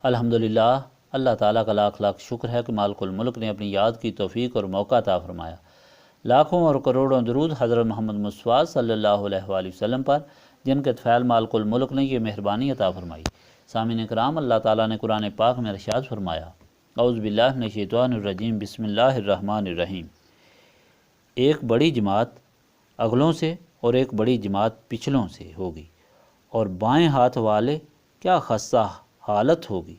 الحمدللہ، اللہ تعالیٰ کا لاکھ لاکھ شکر ہے کہ مالک الملک نے اپنی یاد کی توفیق اور موقع عطا فرمایا۔ لاکھوں اور کروڑوں درود حضرت محمد مصطفیٰ صلی اللہ علیہ وآلہ وسلم پر، جن کے طفیل مالک الملک نے یہ مہربانی عطا فرمائی۔ سامعین کرام، اللہ تعالیٰ نے قرآن پاک میں ارشاد فرمایا، اعوذ باللہ من الشیطان الرجیم، بسم اللہ الرحمن الرحیم۔ ایک بڑی جماعت اگلوں سے اور ایک بڑی جماعت پچھلوں سے ہوگی، اور بائیں ہاتھ والے کیا خستہ حالت ہوگی۔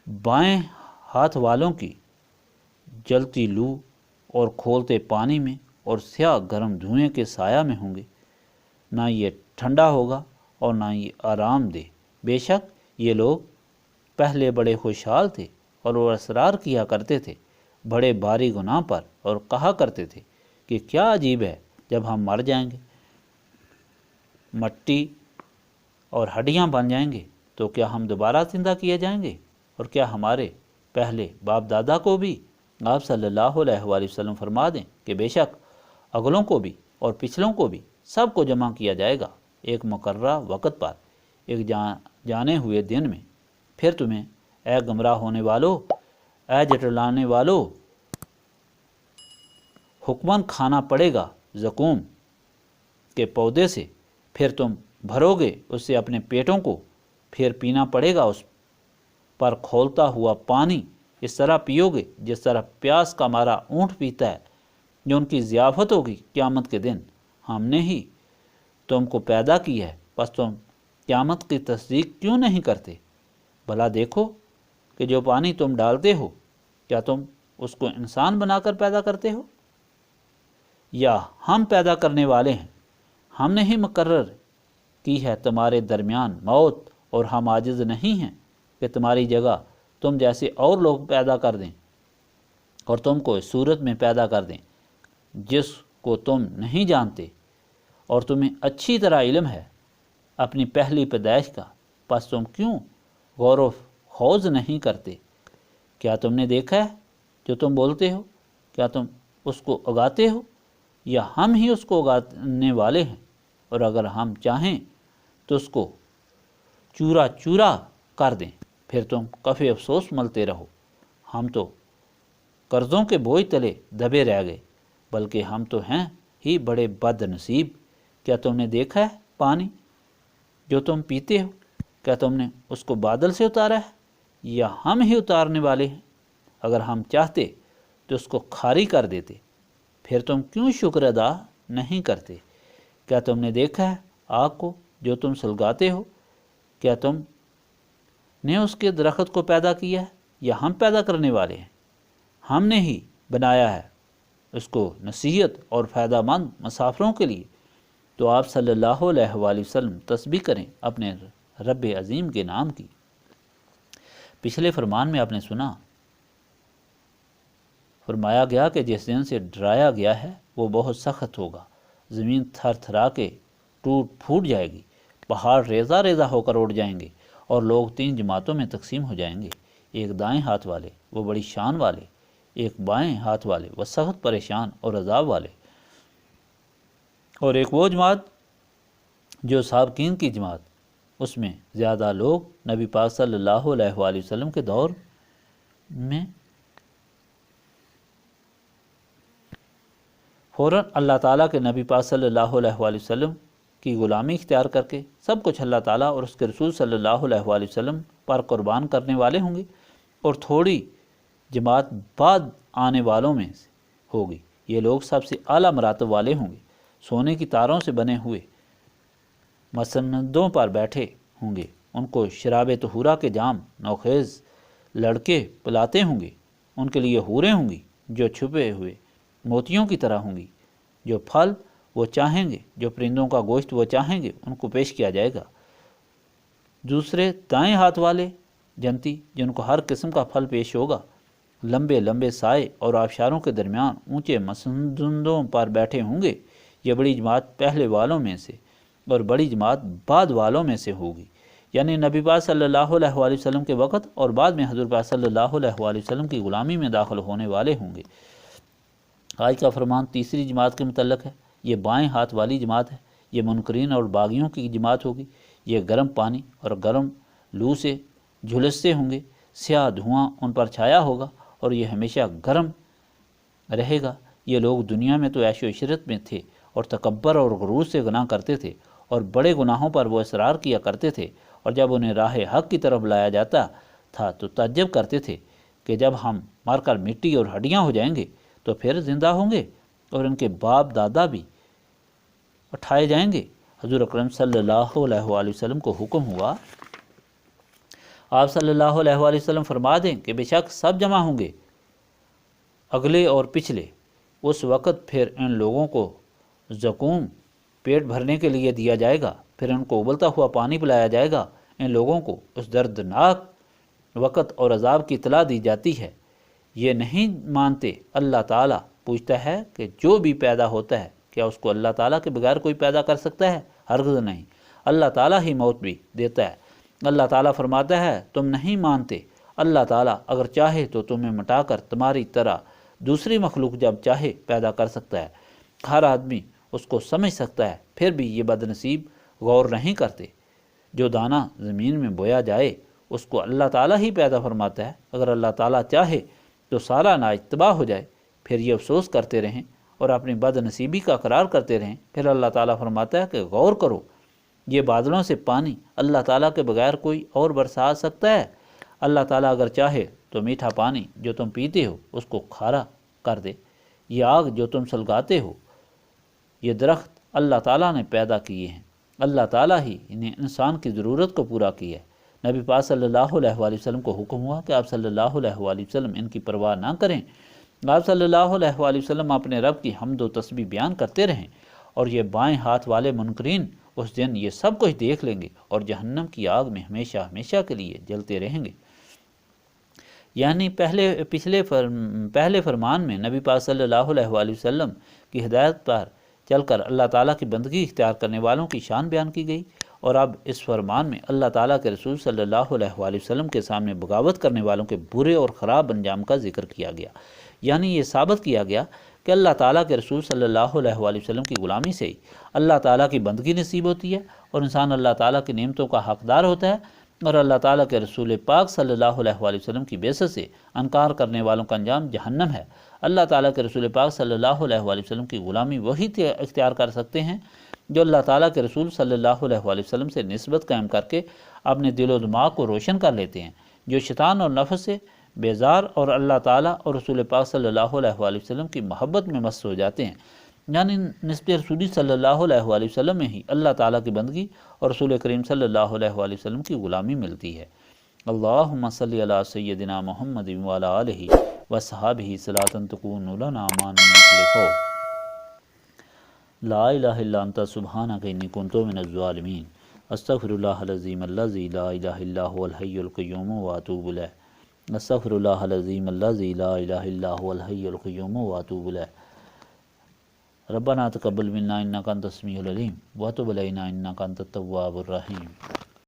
بائیں ہاتھ والوں کی جلتی لو اور کھولتے پانی میں اور سیاہ گرم دھوئیں کے سایہ میں ہوں گے، نہ یہ ٹھنڈا ہوگا اور نہ یہ آرام دہ۔ بے شک یہ لوگ پہلے بڑے خوشحال تھے اور وہ اصرار کیا کرتے تھے بڑے بھاری گناہ پر، اور کہا کرتے تھے کہ کیا عجیب ہے، جب ہم مر جائیں گے، مٹی اور ہڈیاں بن جائیں گے تو کیا ہم دوبارہ زندہ کیے جائیں گے؟ اور کیا ہمارے پہلے باپ دادا کو بھی؟ آپ صلی اللہ علیہ وآلہ وسلم فرما دیں کہ بے شک اگلوں کو بھی اور پچھلوں کو بھی سب کو جمع کیا جائے گا ایک مقررہ وقت پر، ایک جانے ہوئے دن میں۔ پھر تمہیں اے گمراہ ہونے والو، اے جٹلانے والو، حکمن کھانا پڑے گا زقوم کے پودے سے، پھر تم بھرو گے اس سے اپنے پیٹوں کو، پھر پینا پڑے گا اس پر کھولتا ہوا پانی، اس طرح پیو گے جس طرح پیاس کا مارا اونٹ پیتا ہے، جو ان کی ضیافت ہوگی قیامت کے دن۔ ہم نے ہی تم کو پیدا کی ہے، پس تم قیامت کی تصدیق کیوں نہیں کرتے؟ بھلا دیکھو کہ جو پانی تم ڈالتے ہو، کیا تم اس کو انسان بنا کر پیدا کرتے ہو، یا ہم پیدا کرنے والے ہیں؟ ہم نے ہی مقرر کی ہے تمہارے درمیان موت، اور ہم عاجز نہیں ہیں کہ تمہاری جگہ تم جیسے اور لوگ پیدا کر دیں، اور تم کو اس صورت میں پیدا کر دیں جس کو تم نہیں جانتے، اور تمہیں اچھی طرح علم ہے اپنی پہلی پیدائش کا، پس تم کیوں غور و خوض نہیں کرتے؟ کیا تم نے دیکھا ہے جو تم بولتے ہو؟ کیا تم اس کو اگاتے ہو، یا ہم ہی اس کو اگانے والے ہیں؟ اور اگر ہم چاہیں تو اس کو چورا چورا کر دیں، پھر تم کفِ افسوس ملتے رہو۔ ہم تو قرضوں کے بوجھ تلے دبے رہ گئے، بلکہ ہم تو ہیں ہی بڑے بد نصیب۔ کیا تم نے دیکھا ہے پانی جو تم پیتے ہو؟ کیا تم نے اس کو بادل سے اتارا ہے، یا ہم ہی اتارنے والے ہیں؟ اگر ہم چاہتے تو اس کو کھاری کر دیتے، پھر تم کیوں شکر ادا نہیں کرتے؟ کیا تم نے دیکھا ہے آگ کو جو تم سلگاتے ہو؟ کیا تم نے اس کے درخت کو پیدا کیا ہے، یا ہم پیدا کرنے والے ہیں؟ ہم نے ہی بنایا ہے اس کو نصیحت اور فائدہ مند مسافروں کے لیے۔ تو آپ صلی اللہ علیہ وآلہ وسلم تسبیح کریں اپنے رب عظیم کے نام کی۔ پچھلے فرمان میں آپ نے سنا، فرمایا گیا کہ جس دن سے ڈرایا گیا ہے وہ بہت سخت ہوگا، زمین تھر تھرا کے ٹوٹ پھوٹ جائے گی، پہاڑ ریزہ ریزہ ہو کر اڑ جائیں گے، اور لوگ 3 جماعتوں میں تقسیم ہو جائیں گے، ایک دائیں ہاتھ والے وہ بڑی شان والے، ایک بائیں ہاتھ والے وہ سخت پریشان اور عذاب والے، اور ایک وہ جماعت جو سابقین کی جماعت، اس میں زیادہ لوگ نبی پاک صلی اللہ علیہ وآلہ وسلم کے دور میں فوراً اللہ تعالیٰ کے نبی پاک صلی اللہ علیہ وآلہ وسلم کی غلامی اختیار کر کے سب کچھ اللہ تعالیٰ اور اس کے رسول صلی اللہ علیہ وآلہ وسلم پر قربان کرنے والے ہوں گے، اور تھوڑی جماعت بعد آنے والوں میں سے ہوگی، یہ لوگ سب سے اعلیٰ مراتب والے ہوں گے، سونے کی تاروں سے بنے ہوئے مسندوں پر بیٹھے ہوں گے، ان کو شراب طہورا کے جام نوخیز لڑکے پلاتے ہوں گے، ان کے لیے حوریں ہوں گی جو چھپے ہوئے موتیوں کی طرح ہوں گی، جو پھل وہ چاہیں گے، جو پرندوں کا گوشت وہ چاہیں گے ان کو پیش کیا جائے گا۔ دوسرے دائیں ہاتھ والے جنتی، جن کو ہر قسم کا پھل پیش ہوگا، لمبے لمبے سائے اور آبشاروں کے درمیان اونچے مسندوں پر بیٹھے ہوں گے۔ یہ بڑی جماعت پہلے والوں میں سے اور بڑی جماعت بعد والوں میں سے ہوگی، یعنی نبی پاک صلی اللہ علیہ وآلہ وسلم کے وقت اور بعد میں حضور پاک صلی اللہ علیہ وآلہ وسلم کی غلامی میں داخل ہونے والے ہوں گے۔ آج کا فرمان تیسری جماعت کے متعلق ہے، یہ بائیں ہاتھ والی جماعت ہے، یہ منکرین اور باغیوں کی جماعت ہوگی۔ یہ گرم پانی اور گرم لو سے جھلستے ہوں گے، سیاہ دھواں ان پر چھایا ہوگا اور یہ ہمیشہ گرم رہے گا۔ یہ لوگ دنیا میں تو عیش و عشرت میں تھے اور تکبر اور غرور سے گناہ کرتے تھے اور بڑے گناہوں پر وہ اصرار کیا کرتے تھے، اور جب انہیں راہ حق کی طرف لایا جاتا تھا تو تعجب کرتے تھے کہ جب ہم مر کر مٹی اور ہڈیاں ہو جائیں گے تو پھر زندہ ہوں گے اور ان کے باپ دادا بھی اٹھائے جائیں گے۔ حضور اکرم صلی اللہ علیہ وآلہ وسلم کو حکم ہوا، آپ صلی اللہ علیہ وآلہ وسلم فرما دیں کہ بے شک سب جمع ہوں گے، اگلے اور پچھلے۔ اس وقت پھر ان لوگوں کو زقوم پیٹ بھرنے کے لیے دیا جائے گا، پھر ان کو ابلتا ہوا پانی پلایا جائے گا۔ ان لوگوں کو اس دردناک وقت اور عذاب کی اطلاع دی جاتی ہے، یہ نہیں مانتے۔ اللہ تعالیٰ پوچھتا ہے کہ جو بھی پیدا ہوتا ہے کیا اس کو اللہ تعالیٰ کے بغیر کوئی پیدا کر سکتا ہے؟ ہرگز نہیں، اللہ تعالیٰ ہی موت بھی دیتا ہے۔ اللہ تعالیٰ فرماتا ہے تم نہیں مانتے، اللہ تعالیٰ اگر چاہے تو تمہیں مٹا کر تمہاری طرح دوسری مخلوق جب چاہے پیدا کر سکتا ہے۔ ہر آدمی اس کو سمجھ سکتا ہے، پھر بھی یہ بد نصیب غور نہیں کرتے۔ جو دانہ زمین میں بویا جائے اس کو اللہ تعالیٰ ہی پیدا فرماتا ہے۔ اگر اللہ تعالیٰ چاہے تو سارا اناج تباہ ہو جائے، پھر یہ افسوس کرتے رہیں اور اپنی بد نصیبی کا اقرار کرتے رہیں۔ پھر اللہ تعالیٰ فرماتا ہے کہ غور کرو، یہ بادلوں سے پانی اللہ تعالیٰ کے بغیر کوئی اور برسا سکتا ہے؟ اللہ تعالیٰ اگر چاہے تو میٹھا پانی جو تم پیتے ہو اس کو کھارا کر دے۔ یہ آگ جو تم سلگاتے ہو، یہ درخت اللہ تعالیٰ نے پیدا کیے ہیں، اللہ تعالیٰ ہی انہیں انسان کی ضرورت کو پورا کیا ہے۔ نبی پاک صلی اللہ علیہ وآلہ وسلم کو حکم ہوا کہ آپ صلی اللہ علیہ وآلہ وسلم ان کی پرواہ نہ کریں۔ آپ صلی اللہ علیہ وآلہ وسلم اپنے رب کی حمد و تسبیح بیان کرتے رہیں، اور یہ بائیں ہاتھ والے منکرین اس دن یہ سب کچھ دیکھ لیں گے اور جہنم کی آگ میں ہمیشہ ہمیشہ کے لیے جلتے رہیں گے۔ یعنی پہلے فرمان میں نبی پاک صلی اللہ علیہ وآلہ وسلم کی ہدایت پر چل کر اللہ تعالیٰ کی بندگی اختیار کرنے والوں کی شان بیان کی گئی، اور اب اس فرمان میں اللہ تعالیٰ کے رسول صلی اللہ علیہ وآلہ وسلم کے سامنے بغاوت کرنے والوں کے برے اور خراب انجام کا ذکر کیا گیا۔ یعنی یہ ثابت کیا گیا کہ اللہ تعالیٰ کے رسول صلی اللہ علیہ وآلہ وسلم کی غلامی سے ہی اللہ تعالیٰ کی بندگی نصیب ہوتی ہے اور انسان اللہ تعالیٰ کی نعمتوں کا حقدار ہوتا ہے، اور اللہ تعالیٰ کے رسول پاک صلی اللہ علیہ وآلہ وسلم کی بعثت سے انکار کرنے والوں کا انجام جہنم ہے۔ اللہ تعالیٰ کے رسول پاک صلی اللہ علیہ وآلہ وسلم کی غلامی وہی اختیار کر سکتے ہیں جو اللہ تعالیٰ کے رسول صلی اللہ علیہ وآلہ وسلم سے نسبت قائم کر کے اپنے دل و دماغ کو روشن کر لیتے ہیں، جو شیطان اور نفس سے بیزار اور اللہ تعالیٰ اور رسول پاک صلی اللہ علیہ وآلہ وسلم کی محبت میں مست ہو جاتے ہیں۔ یعنی نسب رسولی صلی اللہ علیہ وآلہ وسلم میں ہی اللہ تعالیٰ کی بندگی اور رسول کریم صلی اللہ علیہ وآلہ وسلم کی غلامی ملتی ہے۔ اللہم صلی علی سیدنا محمد وعلی آلہ وصحابہ صلاۃ تکون لنا ما نملک لا الہ الا انت سبحانک انی کنت من الظالمین استغفر اللہ العظیم الذی لا الہ الا هو الحی القیوم واتوب الیہ استغفر اللہ العظیم الذی لا الہ الا هو الحی القیوم واتوب الیہ ربنا تقبل منا انک انت السمیع العلیم وتب علینا انک انت التواب الرحیم۔